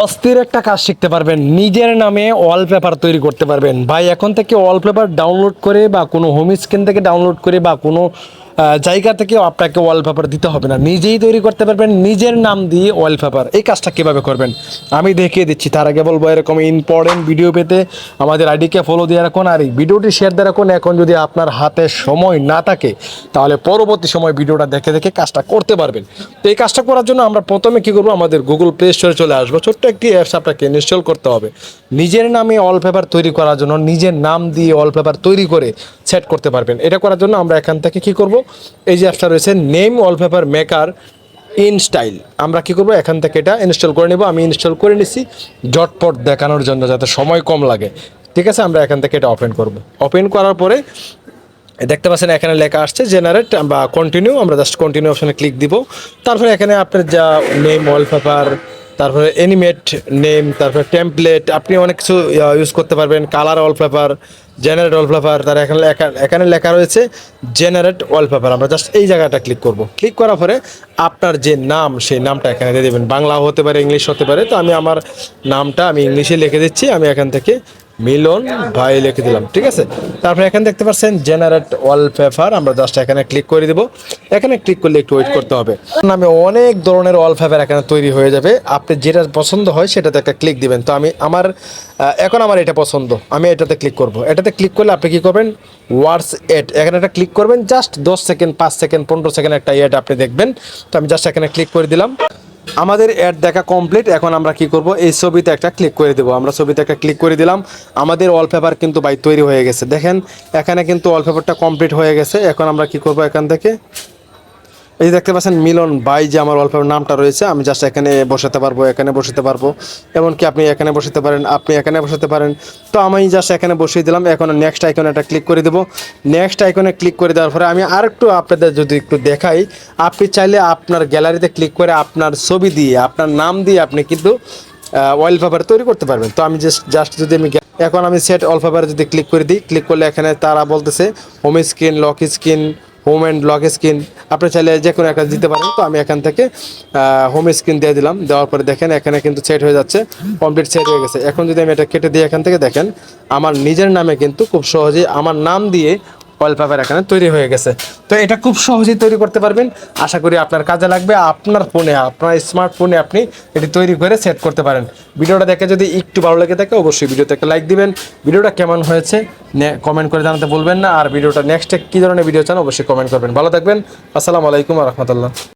অস্থির একটা কাজ শিখতে পারবেন, নিজের নামে ওয়ালপেপার তৈরি করতে পারবেন। ভাই এখন থেকে ওয়ালপেপার ডাউনলোড করে বা কোনো হোম স্ক্রিন থেকে ডাউনলোড করে বা কোনো জায়গা থেকে আপনাকে ওয়ালপেপার দিতে হবে না, নিজেই তৈরি করতে পারবেন নিজের নাম দিয়ে ওয়ালপেপার। এই কাজটা কীভাবে করবেন আমি দেখিয়ে দিচ্ছি। তার আগে বলবো এরকম ইম্পর্টেন্ট ভিডিও পেতে আমাদের আইডিকে ফলো দিয়ে রাখুন আর এই ভিডিওটি শেয়ার দিয়ে রাখুন। এখন যদি আপনার হাতে সময় না থাকে তাহলে পরবর্তী সময় ভিডিওটা দেখে দেখে কাজটা করতে পারবেন। তো এই কাজটা করার জন্য আমরা প্রথমে কী করবো, আমাদের গুগল প্লে স্টোরে চলে আসবো। ছোট্ট একটি অ্যাপস আপনাকে ইনস্টল করতে হবে নিজের নামে ওয়ালপেপার তৈরি করার জন্য। নিজের নাম দিয়ে ওয়ালপেপার তৈরি করে সেট করতে পারবেন। এটা করার জন্য আমরা এখান থেকে কী করব, এই যে অ্যাপসটা রয়েছে name wallpaper maker in style, আমরা কী করবো এখান থেকে এটা ইনস্টল করে নেব। আমি ইনস্টল করে নিছি ঝটপট দেখানোর জন্য, যাতে সময় কম লাগে। ঠিক আছে, আমরা এখান থেকে এটা ওপেন করব। ওপেন করার পরে দেখতে পাচ্ছেন এখানে লেখা আসছে জেনারেট বা কন্টিনিউ। আমরা জাস্ট কন্টিনিউ অপশনে ক্লিক দিব। তারপরে এখানে আপনার যা নেম ওয়ালপেপার, তারপরে অ্যানিমেট নেম, তারপরে টেমপ্লেট, আপনি অনেক কিছু ইউজ করতে পারবেন। কালার ওয়ালপেপার, জেনারেট ওয়ালপেপার, তার এখানে লেখা রয়েছে জেনারেট ওয়ালপেপার। আমরা জাস্ট এই জায়গাটা ক্লিক করব। ক্লিক করার পরে আপনার যে নাম সেই নামটা এখানে দিয়ে দেবেন। বাংলা হতে পারে, ইংলিশ হতে পারে। তো আমি আমার নামটা আমি ইংলিশে লিখে দিচ্ছি। আমি এখান থেকে মিলন ভাই লিখে দিলাম। ঠিক আছে, তারপরে এখানে দেখতে পাচ্ছেন জেনারেট ওয়ালপেপার, আমরা জাস্ট এখানে ক্লিক করে দেবো। এখানে ক্লিক করলে একটু ওয়েট করতে হবে। নামে অনেক ধরনের ওয়ালপেপার এখানে তৈরি হয়ে যাবে। আপনি যেটা পছন্দ হয় সেটাতে একটা ক্লিক দিবেন। তো আমি এখন আমার এটা পছন্দ, আমি এটাতে ক্লিক করব। এটাতে ক্লিক করলে আপনি কী করবেন, ওয়ার্ডস এড এখানে একটা ক্লিক করবেন। জাস্ট 10 সেকেন্ড, 5 সেকেন্ড, 15 সেকেন্ড একটা এড আপনি দেখবেন। তো আমি জাস্ট এখানে ক্লিক করে দিলাম। আমাদের অ্যাড দেখা কমপ্লিট। এখন আমরা কি করব, এই ছবিতে একটা ক্লিক করে দেবো। আমরা ছবিতে একটা ক্লিক করে দিলাম। আমাদের ওয়ালপেপার কিন্তু ভাই তৈরি হয়ে গেছে। দেখেন এখানে কিন্তু ওয়ালপেপারটা কমপ্লিট হয়ে গেছে। এখন আমরা কি করব, এখান থেকে এই দেখতে পাচ্ছেন মিলন ভাই যে আমার ওয়ালপেপার নামটা রয়েছে, আমি জাস্ট এখানে বসাতে পারবো, এখানে বসাতে পারবো। এমনকি আপনি এখানে বসাতে পারেন, আপনি এখানে বসাতে পারেন। তো আমি জাস্ট এখানে বসিয়ে দিলাম। এখন নেক্সট আইকনে একটা ক্লিক করে দেবো। নেক্সট আইকনে ক্লিক করে দেওয়ার পরে আমি আরেকটু আপনাদের যদি একটু দেখাই, আপনি চাইলে আপনার গ্যালারিতে ক্লিক করে আপনার ছবি দিয়ে, আপনার নাম দিয়ে আপনি কিন্তু ওয়ালপেপার তৈরি করতে পারবেন। তো আমি জাস্ট যদি আমি এখন আমি সেট ওয়ালপেপারে যদি ক্লিক করে দিই, ক্লিক করলে এখানে তারা বলতেছে home screen, lock screen, home and lock screen. আপনি চাইলে যে কোনো একটা দিতে পারেন। তো আমি এখান থেকে হোম স্ক্রিন দিয়ে দিলাম। দেওয়ার পরে দেখেন এখানে কিন্তু সেট হয়ে যাচ্ছে, কমপ্লিট সেট হয়ে গেছে। এখন যদি আমি এটা কেটে দিই, এখান থেকে দেখেন আমার নিজের নামে কিন্তু খুব সহজেই আমার নাম দিয়ে ওয়ালপেপার এখানে তৈরি হয়ে গেছে। তো এটা খুব সহজেই তৈরি করতে পারবেন। আশা করি আপনার কাজে লাগবে। আপনার ফোনে, আপনার স্মার্টফোনে আপনি এটি তৈরি করে সেট করতে পারেন। ভিডিওটা দেখে যদি একটু ভালো লেগে থাকে অবশ্যই ভিডিওতে একটা লাইক দিবেন। ভিডিওটা কেমন হয়েছে কমেন্ট করে জানাতে বলবেন না। আর ভিডিওটা নেক্সটে কী ধরনের ভিডিও চান অবশ্যই কমেন্ট করবেন। ভালো থাকবেন। আসসালামু আলাইকুম ওয়া রাহমাতুল্লাহ।